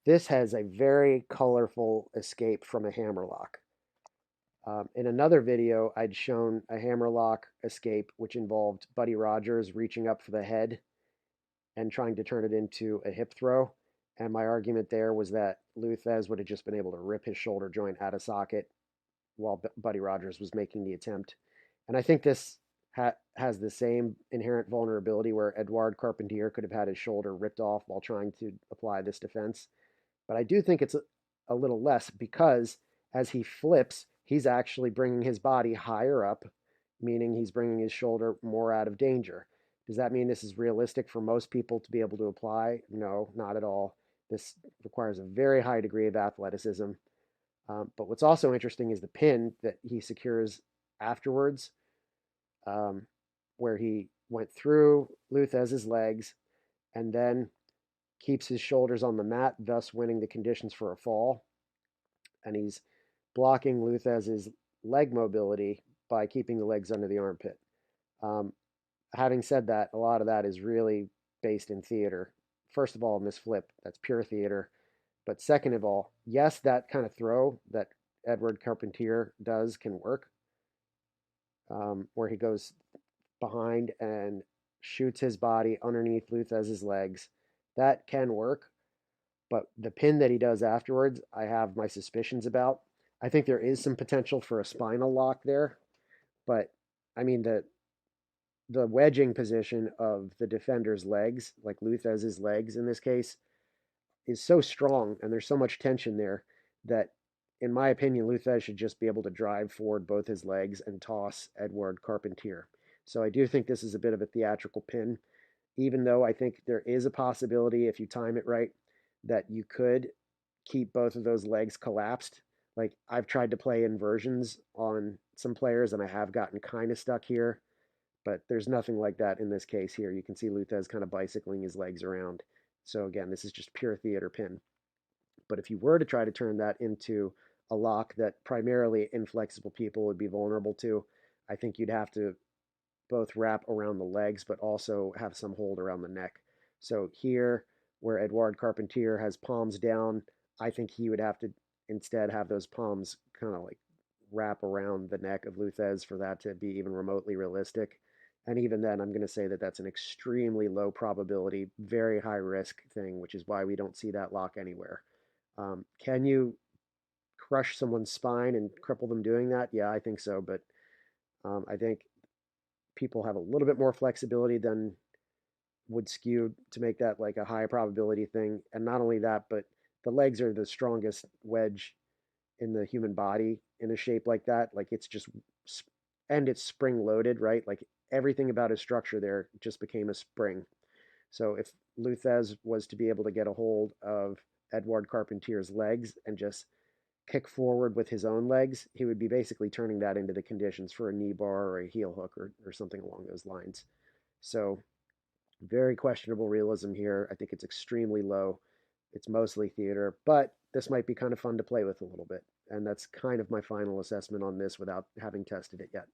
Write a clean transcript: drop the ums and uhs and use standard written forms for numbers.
This has a very colorful escape from a hammerlock. In another video, I'd shown a hammerlock escape, which involved Buddy Rogers reaching up for the head and trying to turn it into a hip throw. And my argument there was that Lou Thesz would have just been able to rip his shoulder joint out of socket while Buddy Rogers was making the attempt. And I think this has the same inherent vulnerability where Edouard Carpentier could have had his shoulder ripped off while trying to apply this defense. But I do think it's a little less because as he flips, he's actually bringing his body higher up, meaning he's bringing his shoulder more out of danger. Does that mean this is realistic for most people to be able to apply? No, not at all. This requires a very high degree of athleticism. But what's also interesting is the pin that he secures afterwards, where he went through Lou Thesz's legs and then keeps his shoulders on the mat, thus winning the conditions for a fall. And he's blocking Lou Thesz's leg mobility by keeping the legs under the armpit. Having said that, a lot of that is really based in theater. First of all, in this flip, that's pure theater. But second of all, yes, that kind of throw that Edouard Carpentier does can work, where he goes behind and shoots his body underneath Lou Thesz's legs. That can work, but the pin that he does afterwards, I have my suspicions about. I think there is some potential for a spinal lock there, but I mean the wedging position of the defender's legs, like Lou Thesz's legs in this case, is so strong and there's so much tension there that, in my opinion, Lou Thesz should just be able to drive forward both his legs and toss Edouard Carpentier. So I do think this is a bit of a theatrical pin, even though I think there is a possibility, if you time it right, that you could keep both of those legs collapsed. Like I've tried to play inversions on some players and I have gotten kind of stuck here, but there's nothing like that in this case here. You can see Lou Thesz kind of bicycling his legs around. So again, this is just pure theater pin. But if you were to try to turn that into a lock that primarily inflexible people would be vulnerable to, I think you'd have to both wrap around the legs, but also have some hold around the neck. So here, where Edouard Carpentier has palms down, I think he would have to instead have those palms kind of like wrap around the neck of Lou Thesz for that to be even remotely realistic. And even then, I'm going to say that that's an extremely low probability, very high risk thing, which is why we don't see that lock anywhere. Can you crush someone's spine and cripple them doing that? Yeah, I think so. But I think people have a little bit more flexibility than would skew to make that like a high probability thing. And not only that, but the legs are the strongest wedge in the human body in a shape like that. Like it's just, and it's spring loaded, right? Like everything about his structure there just became a spring. So if Lou Thesz was to be able to get a hold of Edouard Carpentier's legs and just kick forward with his own legs, he would be basically turning that into the conditions for a knee bar or a heel hook or something along those lines. So very questionable realism here. I think it's extremely low. It's mostly theater, but this might be kind of fun to play with a little bit. And that's kind of my final assessment on this without having tested it yet.